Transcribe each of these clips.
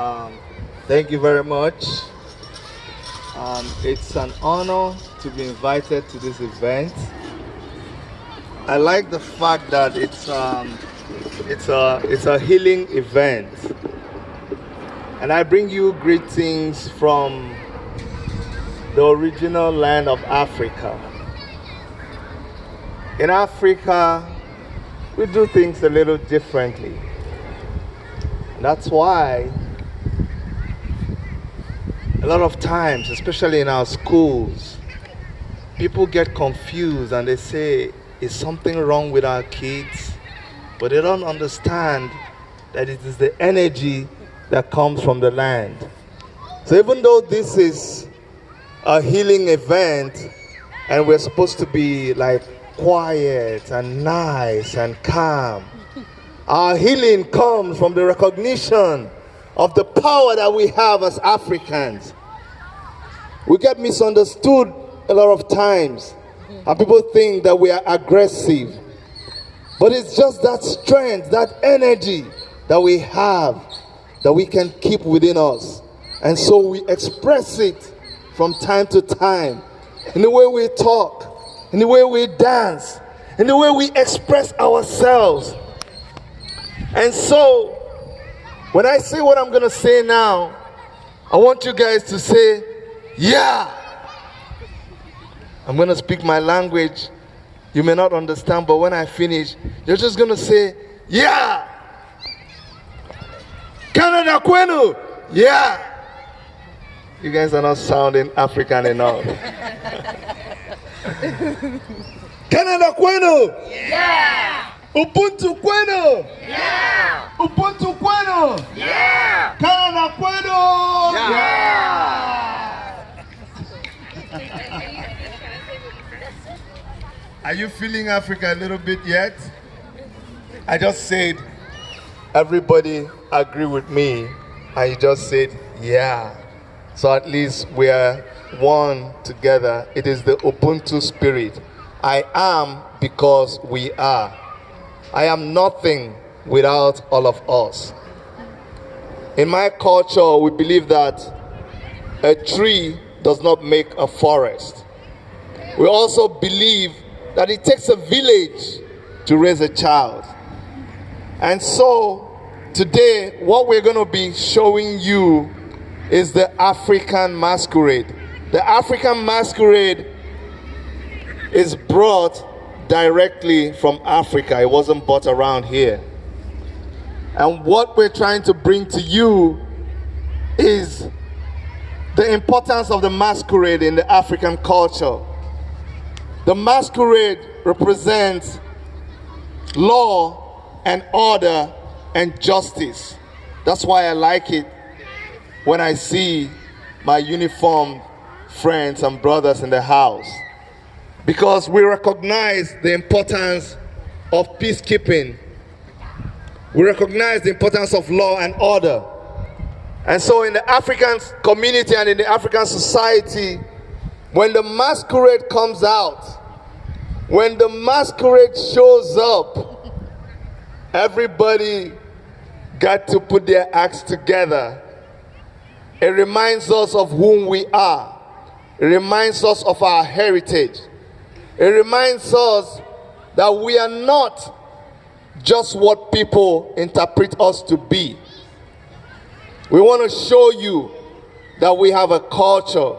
Um, Thank you very much. It's an honor to be invited to this event. I like the fact that it's a healing event, and I bring you greetings from the original land of Africa. In Africa, we do things a little differently. That's why a lot of times, especially in our schools, people get confused and they say, is something wrong with our kids? But they don't understand that it is the energy that comes from the land. So even though this is a healing event and we're supposed to be like quiet and nice and calm, our healing comes from the recognition of the power that we have as Africans. We get misunderstood a lot of times, and people think that we are aggressive. But it's just that strength, that energy that we have, that we can keep within us. And so we express it from time to time, in the way we talk, in the way we dance, in the way we express ourselves. And so, when I say what I'm going to say now, I want you guys to say, yeah. I'm going to speak my language. You may not understand, but when I finish, you're just going to say, yeah. Canada Kwenu, yeah. You guys are not sounding African enough. Canada Kwenu, Yeah! Ubuntu Kwenu, Yeah! Ubuntu Kwenu, Yeah! Canada Kwenu, Yeah! Are you feeling Africa a little bit yet? I just said, everybody agree with me, and you just said, yeah. So at least we are one together. It is the Ubuntu spirit. I am because we are. I am nothing without all of us. In my culture, we believe that a tree does not make a forest. We also believe that it takes a village to raise a child. And so today, what we're going to be showing you is the African masquerade. The African masquerade is brought directly from Africa. It wasn't bought around here. And what we're trying to bring to you is the importance of the masquerade in the African culture. The masquerade represents law and order and justice. That's why I like it when I see my uniformed friends and brothers in the house. Because we recognize the importance of peacekeeping. We recognize the importance of law and order. And so in the African community and in the African society, when the masquerade comes out, when the masquerade shows up, everybody got to put their acts together. It reminds us of whom we are. It reminds us of our heritage. It reminds us that we are not just what people interpret us to be. We want to show you that we have a culture.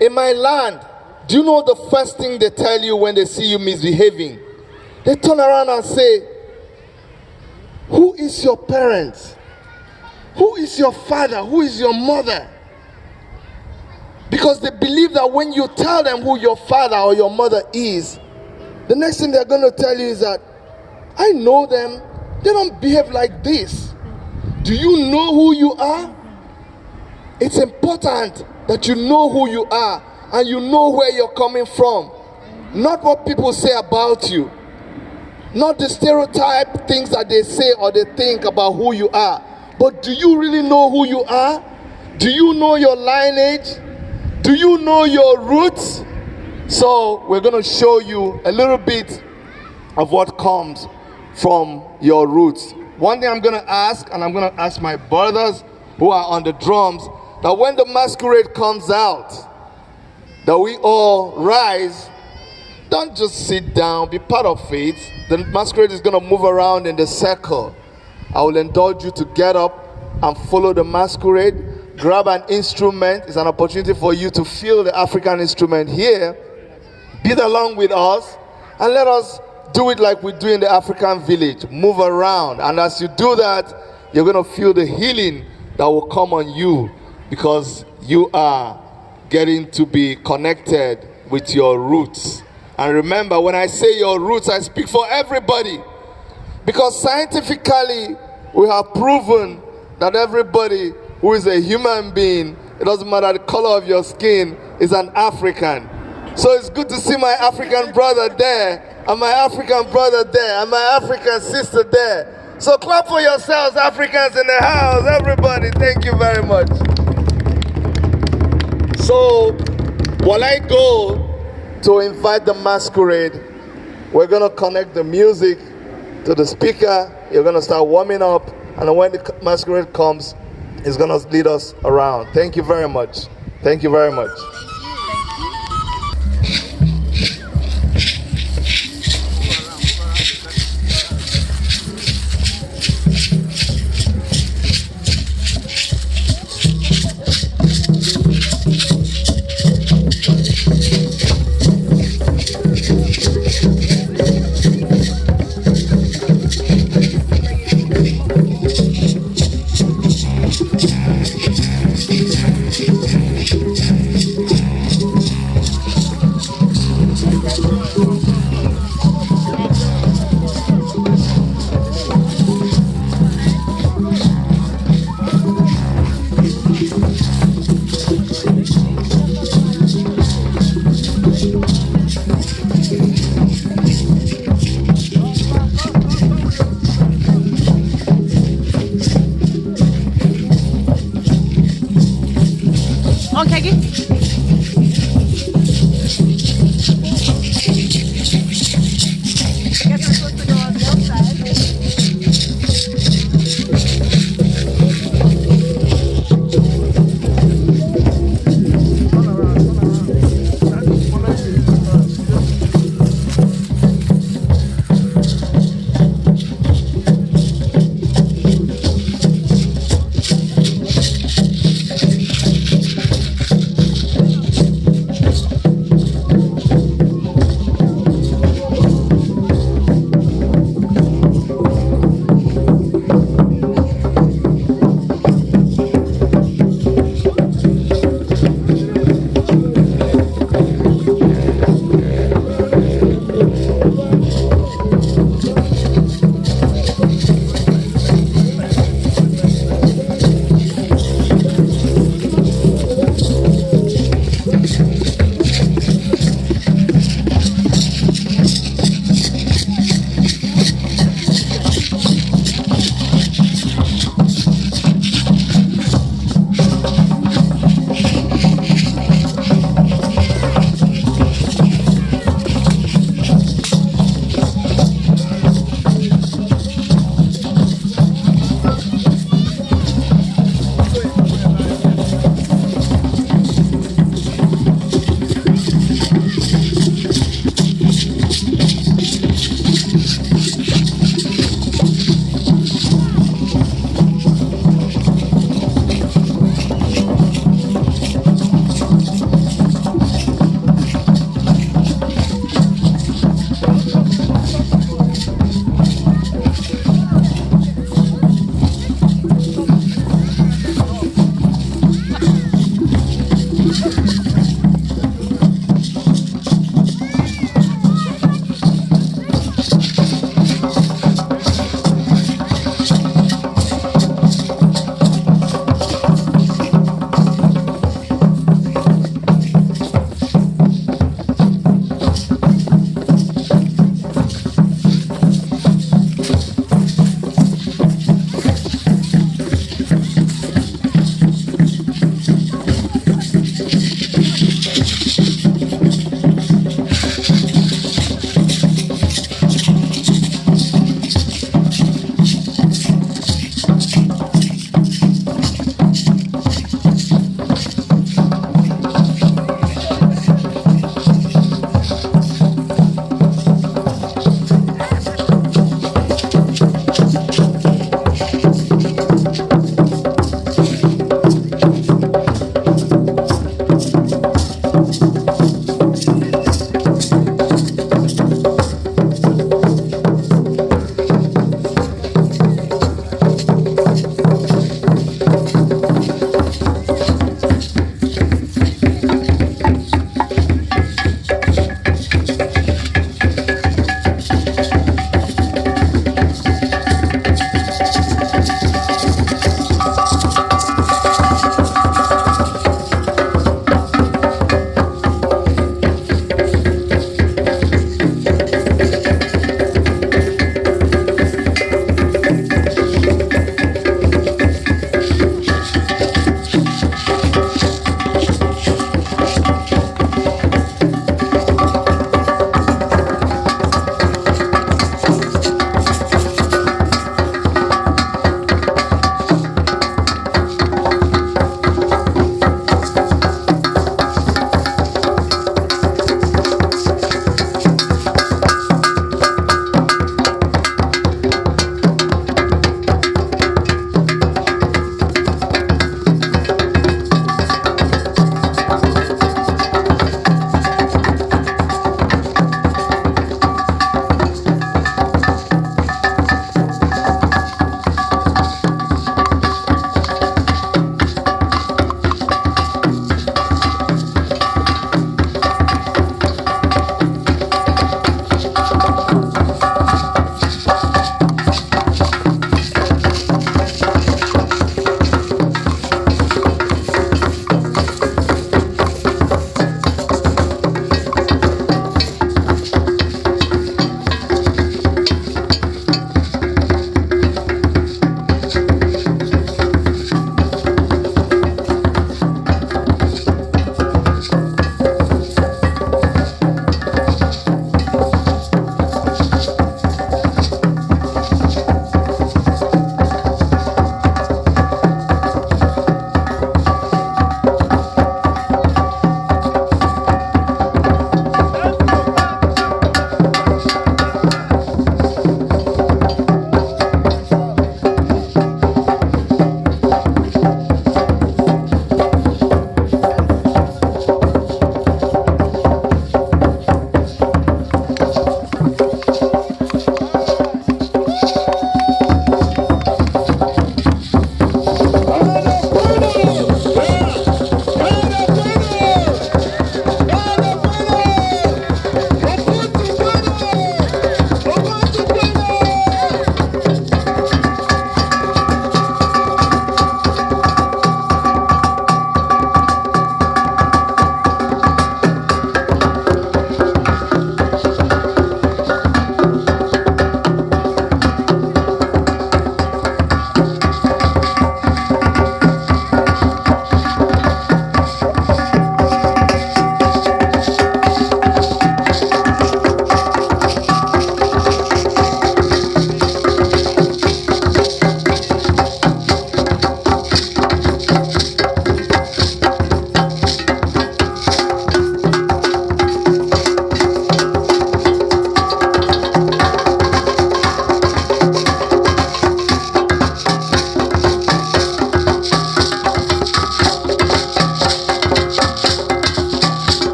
In my land, do you know the first thing they tell you when they see you misbehaving? They turn around and say, who is your parents? Who is your father? Who is your mother? Because they believe that when you tell them who your father or your mother is, the next thing they're going to tell you is that, I know them, they don't behave like this. Do you know who you are? It's important that you know who you are and you know where you're coming from. Not what people say about you. Not the stereotype things that they say or they think about who you are. But do you really know who you are? Do you know your lineage? Do you know your roots? So we're going to show you a little bit of what comes from your roots. One thing I'm going to ask, and I'm going to ask my brothers who are on the drums, that when the masquerade comes out, that we all rise. Don't just sit down, be part of it. The masquerade is going to move around in the circle. I will indulge you to get up and follow the masquerade. Grab an instrument. It's an opportunity for you to feel the African instrument here. Beat along with us, and let us do it like we do in the African village. Move around, and as you do that, you're going to feel the healing that will come on you, because you are getting to be connected with your roots. And remember, when I say your roots, I speak for everybody, because scientifically we have proven that everybody who is a human being, it doesn't matter the color of your skin, is an African. So it's good to see my African brother there, and my African brother there, and my African sister there. So clap for yourselves, Africans in the house, everybody. Thank you very much. So while I go to invite the masquerade, we're going to connect the music to the speaker. You're going to start warming up, and when the masquerade comes, it's going to lead us around. Thank you very much. Thank you very much.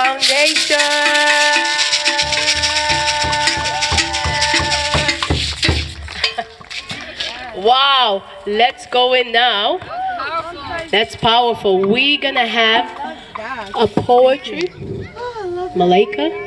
foundation. Wow, let's go in now. That's powerful. We're gonna have a poetry. Malika.